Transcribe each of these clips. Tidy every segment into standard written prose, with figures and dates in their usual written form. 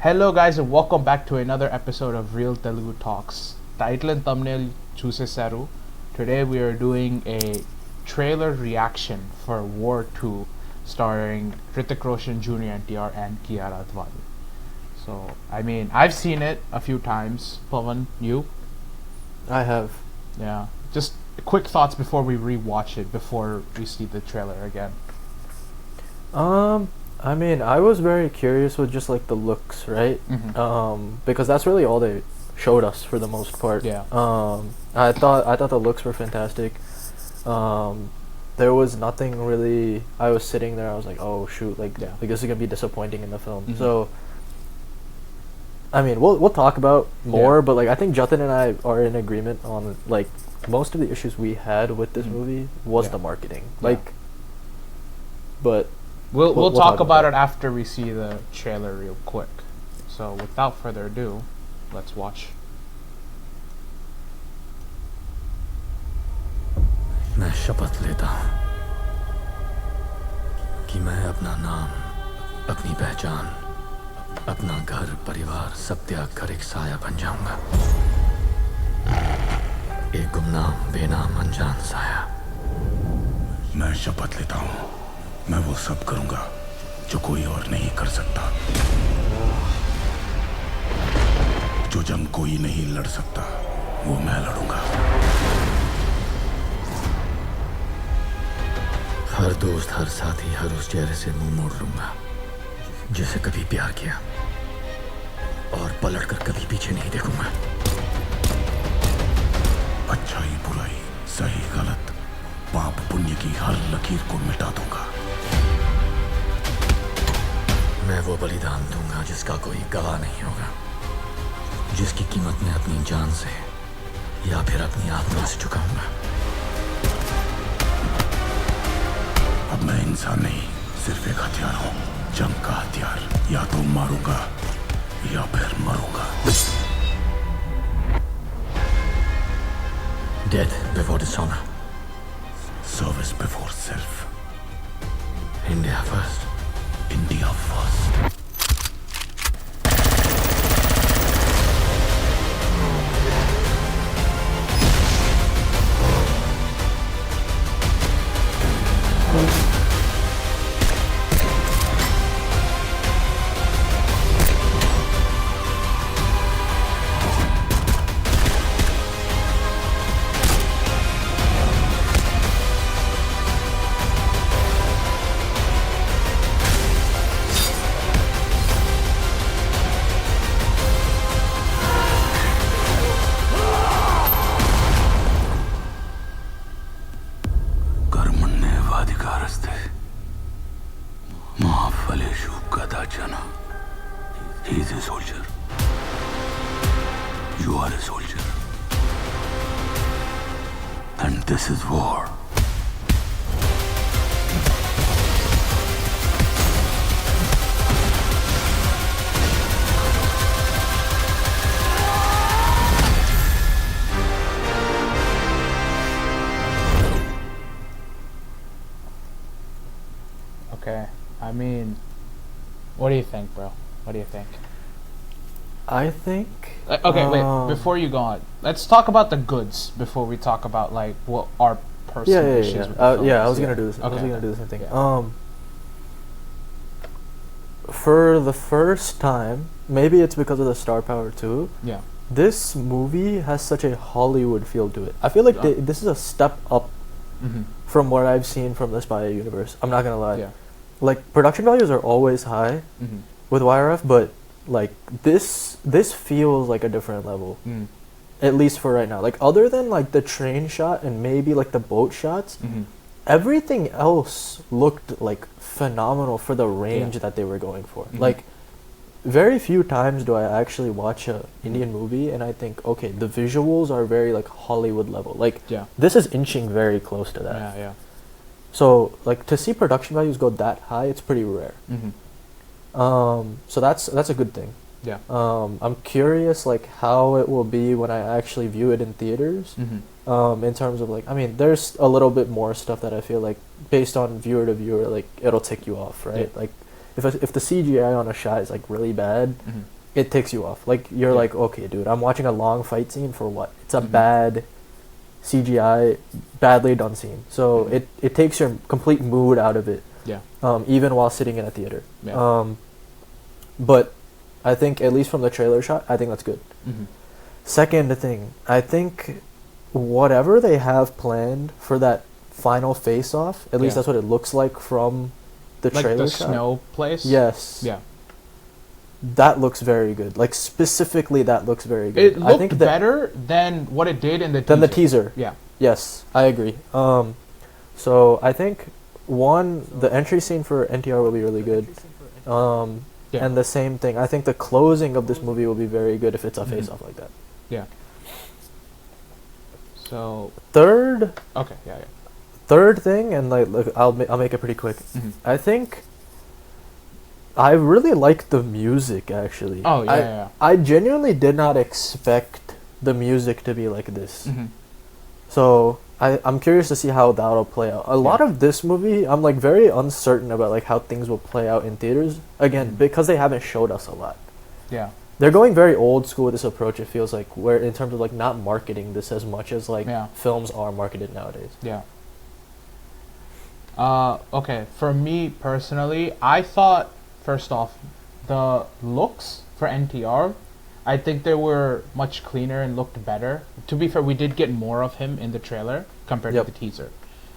Hello guys and welcome back to another episode of Real Telugu Talks. Title and thumbnail చూసేశారు. Today we are doing a trailer reaction for War 2 starring Hrithik, Roshan, Jr. NTR and Kiara Advani. So, I mean, I've seen it a few times. Pawan, you? I have. Yeah. Just quick thoughts before we rewatch it, before we see the trailer again. I mean, I was very curious with just like the looks, right? Because that's really all they showed us for the most part. Yeah. I thought the looks were fantastic. There was nothing really. I was sitting there. I was like, oh shoot, like this is gonna be disappointing in the film. So, I mean, we'll talk about more, but like I think Jatin and I are in agreement on like most of the issues we had with this movie was the marketing. Like, but. We'll talk about it after we see the trailer real quick. So without further ado, let's watch. मैं शपथ लेता हूँ कि मैं अपना नाम, अपनी पहचान, अपना घर परिवार सब त्याग कर एक साया बन जाऊंगा। एक गुमनाम बेनाम अनजान साया। मैं शपथ लेता हूँ मैं वो सब करूंगा जो कोई और नहीं कर सकता, जो जंग कोई नहीं लड़ सकता वो मैं लड़ूंगा। हर दोस्त, हर साथी, हर उस चेहरे से मुंह मोड़ लूंगा जिसे कभी प्यार किया और पलटकर कभी पीछे नहीं देखूंगा। अच्छाई बुराई, सही गलत, पाप पुण्य की हर लकीर को मिटा दूंगा। मैं वो बलिदान दूंगा जिसका कोई गवाह नहीं होगा, जिसकी कीमत मैं अपनी जान से या फिर अपनी आत्मा से चुकाऊंगा। अब मैं इंसान नहीं, सिर्फ एक हथियार हूं, जंग का हथियार। या तो मारूंगा या फिर मरूंगा। Death before dishonor. Service before self. India first. India first. He is a soldier. You are a soldier. And this is war. Okay. I mean, what do you think, bro? What do you think? I think. Okay, wait. Before you go on, let's talk about the goods before we talk about like what our personal issues with the film I is. was gonna do this. Okay. I was gonna do the same thing. Yeah. For the first time, maybe it's because of the star power too. Yeah. This movie has such a Hollywood feel to it. I feel like this is a step up from what I've seen from the Spy universe. I'm not gonna lie. Yeah. Like production values are always high with YRF, but like this feels like a different level. At least for right now. Like other than like the train shot and maybe like the boat shots, everything else looked like phenomenal for the range that they were going for. Like very few times do I actually watch a Indian movie and I think, okay, the visuals are very like Hollywood level. Like this is inching very close to that. Yeah. So like to see production values go that high, it's pretty rare. So that's a good thing. Yeah. I'm curious like how it will be when I actually view it in theaters. In terms of like, I mean, there's a little bit more stuff that I feel like based on viewer to viewer, like it'll tick you off, right? Yeah. Like if the CGI on a shot is like really bad, it takes you off. Like you're like, okay, dude, I'm watching a long fight scene for what? It's a bad CGI, badly done scene. So it takes your complete mood out of it. Yeah. Even while sitting in a theater. Yeah. But I think at least from the trailer shot, I think that's good. Second thing, I think whatever they have planned for that final face-off, at least that's what it looks like from the trailer the shot. snow place. Yes. Yeah. That looks very good. Like specifically, that looks very good. It looked I think better than what it did in the than the teaser. Yeah. Yes, I agree. So I think the entry scene for NTR will be really good. And the same thing. I think the closing of this movie will be very good if it's a face-off like that. Yeah. So third thing, and like look, I'll make it pretty quick. I think I really like the music actually. Oh yeah. I genuinely did not expect the music to be like this. So I'm curious to see how that'll play out. A lot of this movie, I'm like very uncertain about like how things will play out in theaters. Again, because they haven't showed us a lot. Yeah. They're going very old school with this approach, it feels like, where in terms of like not marketing this as much as like films are marketed nowadays. Yeah. Okay, for me personally, I thought first off, the looks for NTR, I think they were much cleaner and looked better. To be fair, we did get more of him in the trailer compared to the teaser.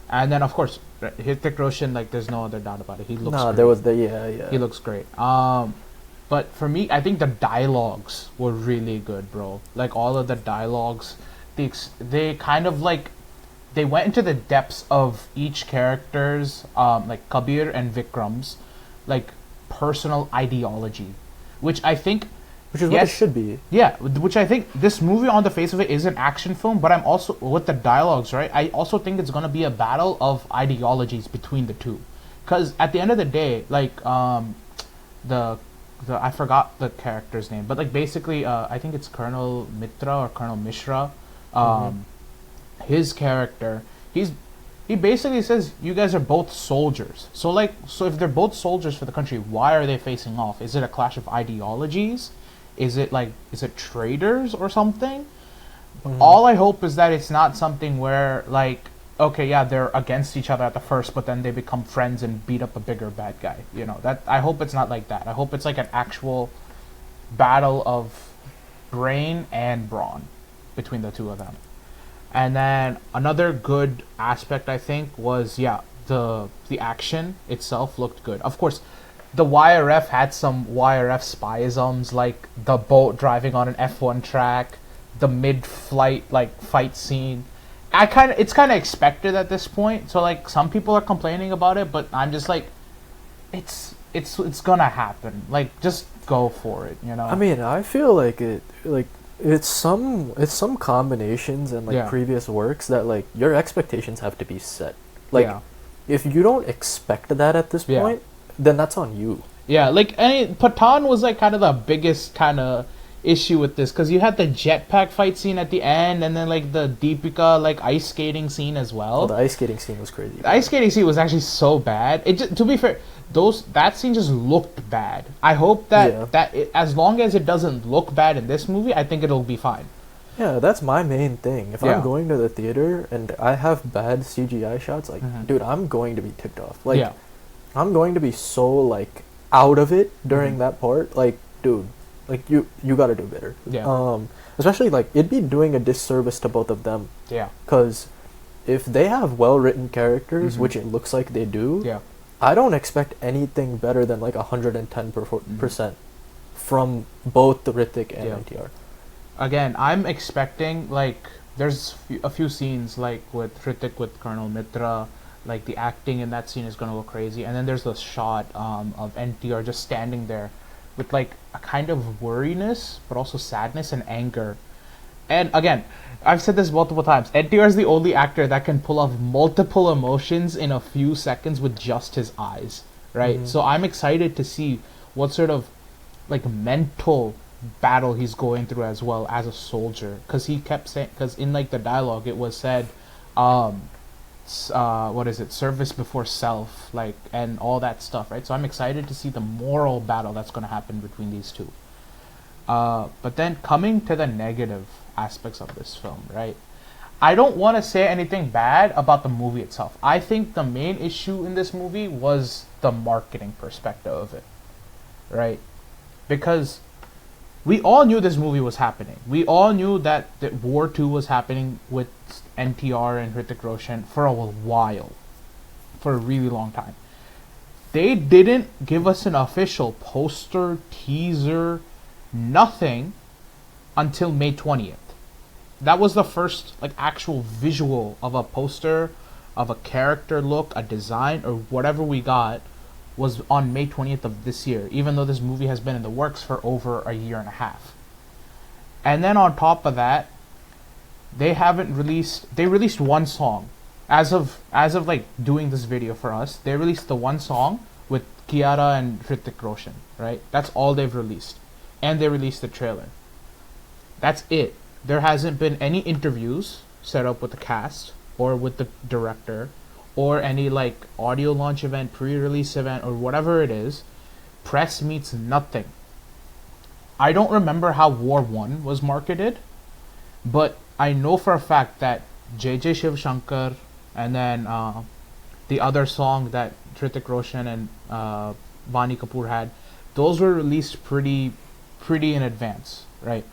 And then of course, Hrithik Roshan, like there's no other doubt about it. He looks great. There was the He looks great. But for me, I think the dialogues were really good, bro. Like all of the dialogues, they kind of like they went into the depths of each character's like Kabir and Vikram's like personal ideology, which I think which is what it should be. Yeah, which I think this movie on the face of it is an action film, but I'm also with the dialogues, right? I also think it's gonna be a battle of ideologies between the two, because at the end of the day, like the I forgot the character's name, but like basically, I think it's Colonel Mitra or Colonel Mishra. His character, he basically says you guys are both soldiers. So if they're both soldiers for the country, why are they facing off? Is it a clash of ideologies? Is it traitors or something? All I hope is that it's not something where like, okay, yeah, they're against each other at the first, but then they become friends and beat up a bigger bad guy. You know, that I hope it's not like that. I hope it's like an actual battle of brain and brawn between the two of them. And then another good aspect I think was the action itself looked good. Of course, the YRF had some YRF spyisms, like the boat driving on an F1 track, the mid-flight like fight scene. It's kind of expected at this point. So like some people are complaining about it, but I'm just like, it's gonna happen. Like just go for it, you know. I mean, I feel like it's some combinations and like previous works that like your expectations have to be set. Like if you don't expect that at this point, then that's on you. Yeah, like Pathan was like kind of the biggest kind of issue with this, because you had the jetpack fight scene at the end, and then like the Deepika like ice skating scene as well. Oh, the ice skating scene was crazy. The ice skating scene was actually so bad. It just, to be fair, that scene just looked bad. I hope that as long as it doesn't look bad in this movie, I think it'll be fine. Yeah, that's my main thing. If I'm going to the theater and I have bad CGI shots, like, dude, I'm going to be ticked off. Like, I'm going to be so like out of it during that part. Like, dude, like you got to do better. Yeah. Especially like it'd be doing a disservice to both of them. Yeah. Because if they have well-written characters, which it looks like they do, I don't expect anything better than like 110% from both the Hrithik and NTR. Again, I'm expecting like there's a few scenes like with Hrithik with Colonel Mitra, like the acting in that scene is gonna go crazy, and then there's the shot of NTR just standing there with like a kind of worriness, but also sadness and anger. And again, I've said this multiple times, NTR is the only actor that can pull off multiple emotions in a few seconds with just his eyes, right? So I'm excited to see what sort of like mental battle he's going through as well as a soldier, because he kept saying, because in like the dialogue it was said what is it, service before self, like, and all that stuff, right? So I'm excited to see the moral battle that's going to happen between these two. But then coming to the negative aspects of this film, right? I don't want to say anything bad about the movie itself. I think the main issue in this movie was the marketing perspective of it, right? Because we all knew this movie was happening. We all knew that War 2 was happening with NTR and Hrithik Roshan for a while, for a really long time. They didn't give us an official poster, teaser, nothing until May 20th. That was the first like actual visual of a poster, of a character look, a design, or whatever we got was on May 20th of this year, even though this movie has been in the works for over a year and a half. And then on top of that, they released one song. As of like doing this video for us, they released the one song with Kiara and Hrithik Roshan, right? That's all they've released. And they released the trailer. That's it. There hasn't been any interviews set up with the cast or with the director or any like audio launch event, pre-release event, or whatever it is. Press meets, nothing. I don't remember how War 1 was marketed, but I know for a fact that JJ Shiv Shankar and then the other song that Hrithik Roshan and Vani Kapoor had, those were released pretty in advance, right?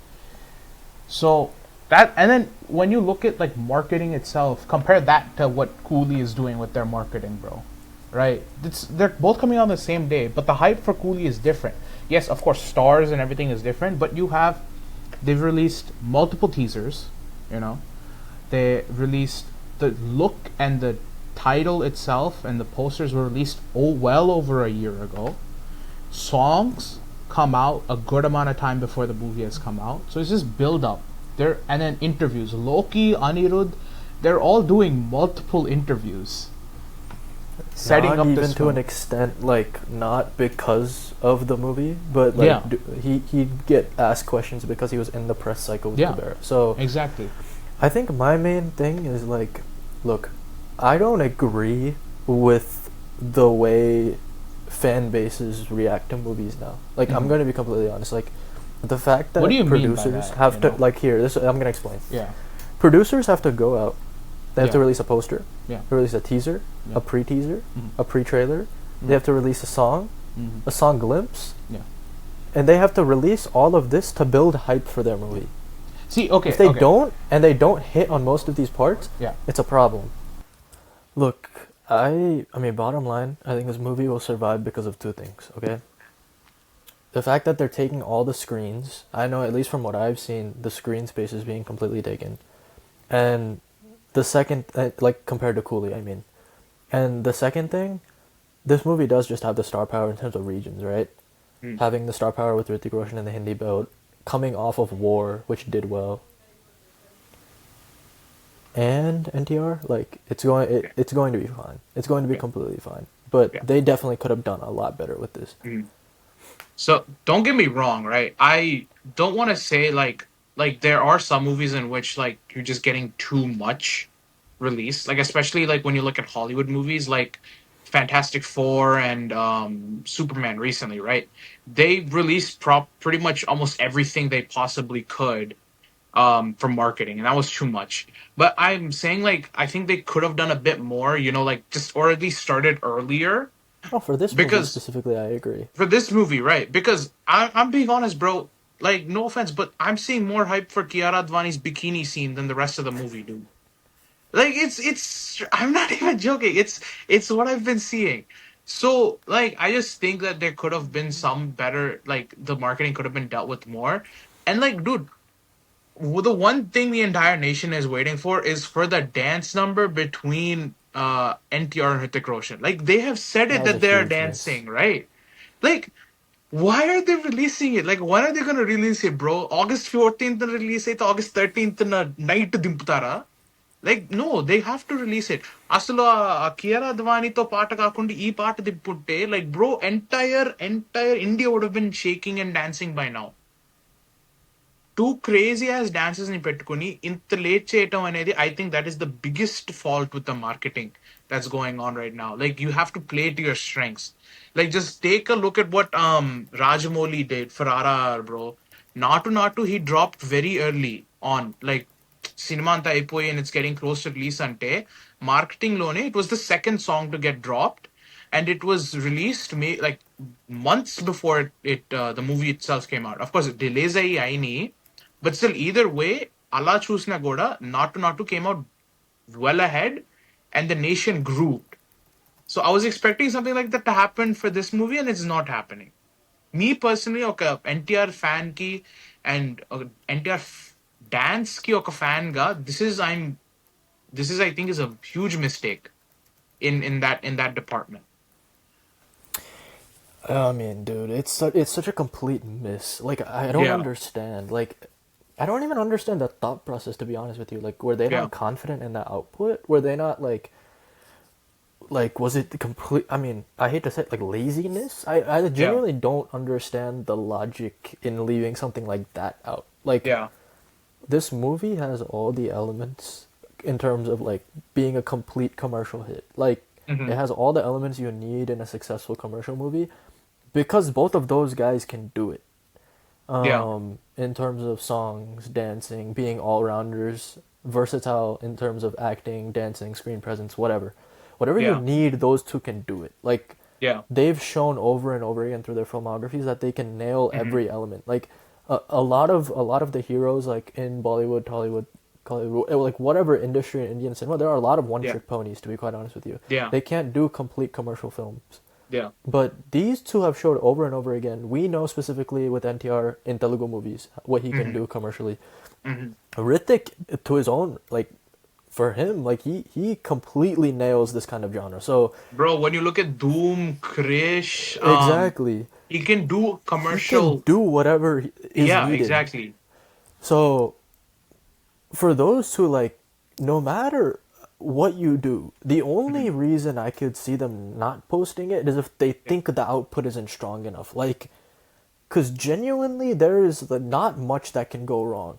So that, and then when you look at like marketing itself, compare that to what Cooley is doing with their marketing, bro. Right? They're both coming on the same day, but the hype for Cooley is different. Yes, of course, stars and everything is different, but they've released multiple teasers, you know. They released the look and the title itself, and the posters were released well over a year ago. Songs come out a good amount of time before the movie has come out, so it's just build up there. And then interviews, Loki, Anirudh, they're all doing multiple interviews, setting not up even this to film. an extent, like not because of the movie, but like he'd get asked questions because he was in the press cycle with Cabrera. So exactly. I think my main thing is like, look, I don't agree with the way fan bases react to movies now. Like, I'm going to be completely honest. Like, the fact that What do you mean by producers that, have you to know? like here. This I'm going to explain. Yeah. Producers have to go out. They have to Yeah. release a poster. Yeah. Release a teaser, Yeah. a pre-teaser, Mhm. a pre-trailer. They have to release a song, Mhm. a song glimpse, Yeah. and they have to release all of this to build hype for their movie. See, okay. If they okay. don't, and they don't hit on most of these parts, Yeah. it's a problem. Look, I mean, bottom line, I think this movie will survive because of two things, okay? The fact that they're taking all the screens, I know at least from what I've seen, the screen space is being completely taken. And the second, like compared to Cooley, I mean. And the second thing, this movie does just have the star power in terms of regions, right? Having the star power with Hrithik Roshan and the Hindi belt, coming off of War, which did well. And NTR, like it's going to be fine. It's going to be completely fine. But they definitely could have done a lot better with this. So don't get me wrong, right? I don't want to say like there are some movies in which like you're just getting too much release, like especially like when you look at Hollywood movies like Fantastic Four and Superman recently, right? They released pretty much almost everything they possibly could for marketing, and that was too much. But I'm saying like I think they could have done a bit more, you know, like just or at least started earlier. Oh, for this movie Because specifically, I agree. for this movie, right? Because I'm being honest, bro. Like, no offense, but I'm seeing more hype for Kiara Advani's bikini scene than the rest of the movie, dude. Like, it's. I'm not even joking. It's what I've been seeing. So, like, I just think that there could have been some better. Like, the marketing could have been dealt with more. And like, dude, the one thing the entire nation is waiting for is for the dance number between NTR and Hrithik Roshan. Like, they have said it That was that a they are huge miss. dancing, right? Like, why are they releasing it? Like, when are they gonna release it, bro? August 14th na release it, August 13th na night దింపుతారా? Like, no, they have to release it. అసలు కియారా అద్వానీతో పాట కాకుండా ఈ పాట దింపుంటే, like, bro, entire India would have been shaking and dancing by now. Two crazy ass dances ni పెట్టుకుని ఇంత late చేయటం అనేది, I think that is the biggest fault with the marketing that's going on right now. Like, you have to play to your strengths. Like, just take a look at what Rajamouli did for RRR, bro. Natu Natu he dropped very early on, like cinema anta అయిపోయి and it's getting close to release ante marketing lone it was the second song to get dropped, and it was released like months before the movie itself came out. Of course delays ayini, but still either way ala chusna goda Natu Natu came out well ahead, and the nation grew. So I was expecting something like that to happen for this movie, and it's not happening. Me personally, ఒక NTR fan కి and NTR dance కి ఒక fan గా this is I think is a huge mistake in that department. I mean, dude, it's such a complete miss. Like, I don't Yeah. understand. Like, I don't even understand the thought process, to be honest with you. Like, were they Yeah. not confident in that output? Were they not like, was it complete? I mean, I hate to say it, like laziness. I genuinely don't understand the logic in leaving something like that out. Like, Yeah. this movie has all the elements in terms of like being a complete commercial hit. Like, it has all the elements you need in a successful commercial movie because both of those guys can do it. Yeah. In terms of songs, dancing, being all rounders, versatile in terms of acting, dancing, screen presence, whatever. Whatever you Yeah. need, those two can do it. Like, Yeah. they've shown over and over again through their filmographies that they can nail every element. Like, a lot of the heroes, like in Bollywood, Tollywood, Hollywood, like whatever industry in Indian cinema, there are a lot of one-trick ponies. To be quite honest with you, Yeah. they can't do complete commercial films. Yeah. But these two have showed over and over again. We know specifically with NTR in Telugu movies what he can do commercially. Hrithik, to his own, like, for him, like he completely nails this kind of genre. So Bro, when you look at Doom, Krish, exactly, he can do he commercial. can do whatever is Yeah, needed. exactly. So for those two, like, no matter what you do, the only reason I could see them not posting it is if they think the output isn't strong enough. Like, because genuinely, there is not much that can go wrong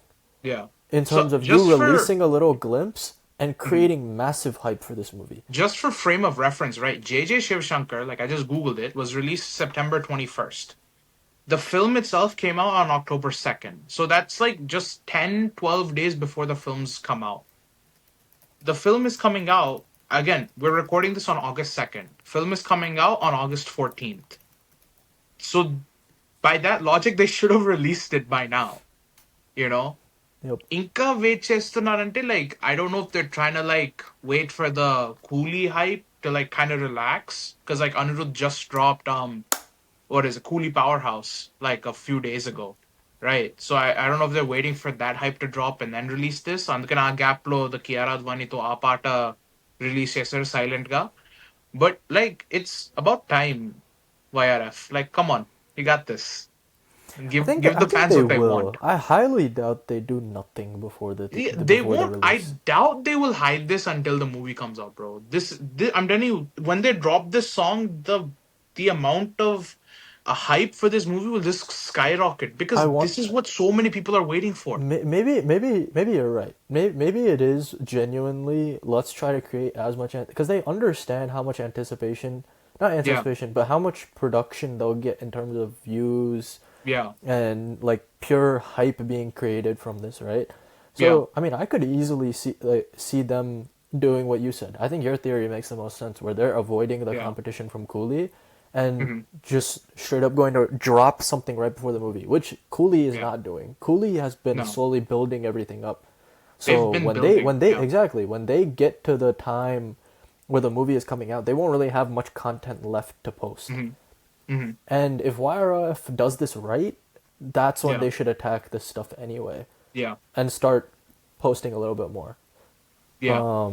Yeah. in terms So of you just for- releasing a little glimpse and creating massive hype for this movie. Just for frame of reference, right? JJ Shivshankar, like I just googled it, was released September 21st. The film itself came out on October 2nd. So that's like just 10, 12 days before the films come out. The film is coming out, again, we're recording this on August 2nd. Film is coming out on August 14th. So by that logic, they should have released it by now. You know? Yep. ఇంకా wait చేస్తున్నారంటే like I don't know if they're trying to like wait for the Coolie hype to like kind of relax, because like Anirudh just dropped what is it, Coolie Powerhouse like a few days ago, right? So I don't know if they're waiting for that hype to drop and then release this. అందుకని ఆ gap లో the Kiara Advaniతో ఆ పాట release చేశారు silent గా. But like it's about time, YRF, like come on, you got this. Give I the think fans they what they will. want. I highly doubt they do nothing before They before the won't. I release. doubt they will hide this until the movie comes out, bro. I'm telling you, when they drop this song, the amount of hype for this movie will just skyrocket, because this is what so many people are waiting for. Maybe you're right. Maybe it is genuinely, let's try to create as much, because they understand how much not anticipation, but how much production they'll get in terms of views. Yeah. And like pure hype being created from this, right? So I mean, I could easily see them doing what you said. I think your theory makes the most sense, where they're avoiding the competition from Coolie and just straight up going to drop something right before the movie, which Coolie is not doing. Coolie has been slowly building everything up. So when they get to the time where the movie is coming out, they won't really have much content left to post. And if YRF does this right, that's when they should attack this stuff anyway. Yeah. And start posting a little bit more. Yeah.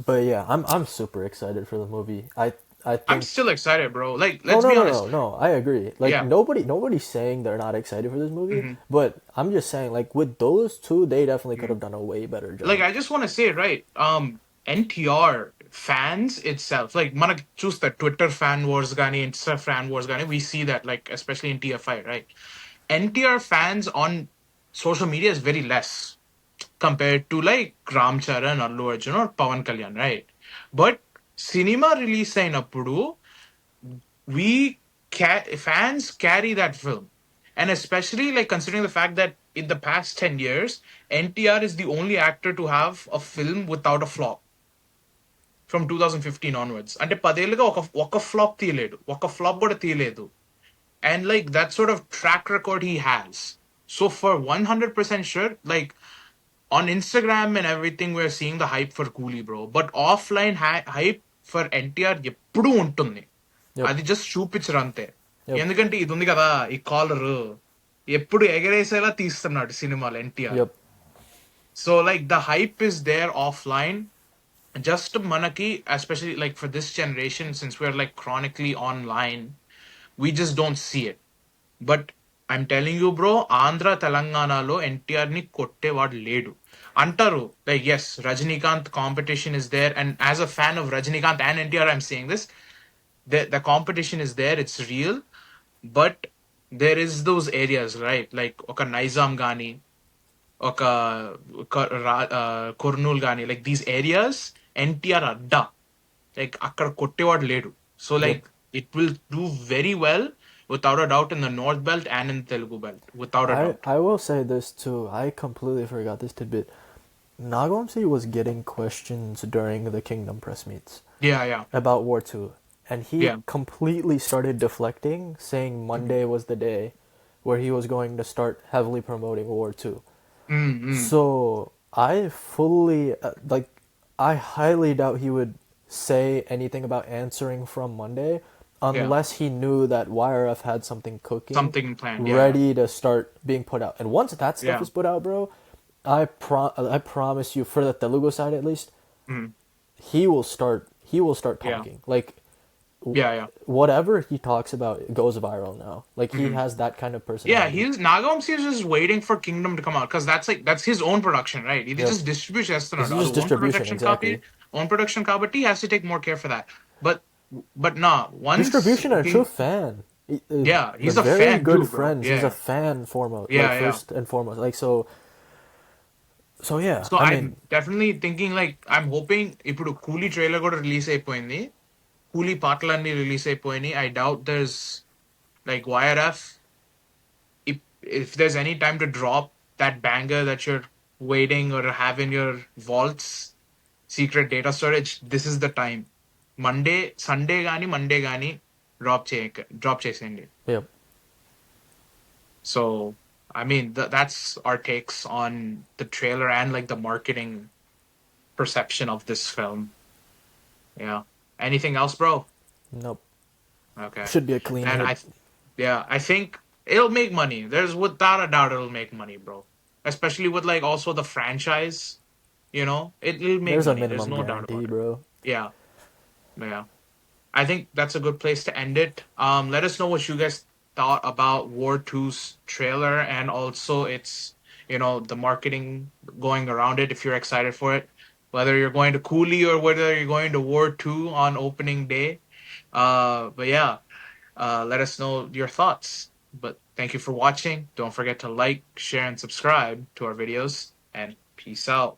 But yeah, I'm super excited for the movie. I think I'm still excited, bro. Like, let's be honest. No, I agree. Like, nobody's saying they're not excited for this movie, but I'm just saying, like, with those two, they definitely could have done a way better job. Like, I just want to say, right, NTR fans itself, like, మనకు చూస్తే Twitter fan wars గానీ, Insta fan wars గానీ, we see that, like, especially in TFI, right? NTR fans on social media is very less compared to, like, Ram Charan, Allu Arjun, or Pawan Kalyan, right? But cinema release అయినప్పుడు fans carry that film. And especially like considering the fact that in the past 10 years, NTR is the only actor to have a film without a flop from 2015 onwards. అంటే పదేళ్ళుగా ఒక flop తీయలేడు, ఒక flop కూడా తీయలేదు. And like that sort of track record he has. So for 100% sure, like on Instagram and everything, we're seeing the hype for Coolie, bro. But offline hype for NTR ఎప్పుడూ ఉంటుంది. Yep. అది just చూపించరు అంతే. Yep. ఎందుకంటే ఇది ఉంది కదా ఈ కాలర్ ఎప్పుడు ఎగరేసేలా తీస్తున్నాడు సినిమాలు NTR. Yep. So like the hype is there offline. Just manaki, especially like for this generation, since we're like chronically online, we just don't see it. But I'm telling you, bro, Andhra Telanganalo NTR ni kottevadu ledu. Antaru, like yes, Rajinikanth competition is there, and as a fan of Rajinikanth and NTR, I'm saying this. The competition is there, it's real, but there is those areas, right? Like oka Nizam Gani, oka Kurnool Gani, like these areas, NTR adda. Like akkada kottevadu ledu. So like it will do very well without a doubt in the North Belt and in Telugu Belt, without a doubt. I will say this too. I completely forgot this tidbit. Nagawamsi was getting questions during the Kingdom press meets Yeah. about War 2. And he Yeah. completely started deflecting, saying Monday was the day where he was going to start heavily promoting War 2. So I fully, I highly doubt he would say anything about answering from Monday unless he knew that YRF had something cooking, Something planned, ready to start being put out. And once that stuff Yeah. is put out, bro, I promise you, for the Telugu side at least, he will start Yeah. talking. Like, Yeah. whatever he talks about goes viral now. Like, he has that kind of personality. Yeah, Nagawamsi is just waiting for Kingdom to come out because that's his own production, right? He just distributes This is just distribution, exactly. Own production kabatti, he has to take more care for that. But nah, once Distribution and a true fan. Yeah, he's They're a very fan good too, bro. friends. He's Yeah. a fan foremost. Yeah, like, yeah. first and foremost. Like, so yeah. So I I'm mean, definitely thinking like I'm hoping ఇప్పుడు కూలీ trailer కూడా release అయిపోయింది, కూలీ పాటలన్నీ release అయిపోయినాయి. I doubt there's like YRF, if there's any time to drop that banger that you're waiting or have in your vaults, secret data storage, this is the time. Sunday గానీ drop చేసేయండి. yep. So I mean that's our takes on the trailer and like the marketing perception of this film. Yeah. Anything else, bro? Nope. Okay. Should be a clean And hit. I think it'll make money. There's without a doubt it'll make money, bro. Especially with like also the franchise, you know, it'll make There's money. a minimum There's no doubt guarantee, about it. bro. Yeah. I think that's a good place to end it. Let us know what you guys thought about War 2's trailer and also its, you know, the marketing going around it, if you're excited for it. Whether you're going to Cooley or whether you're going to War 2 on opening day. But yeah, let us know your thoughts. But thank you for watching. Don't forget to like, share, and subscribe to our videos. And peace out.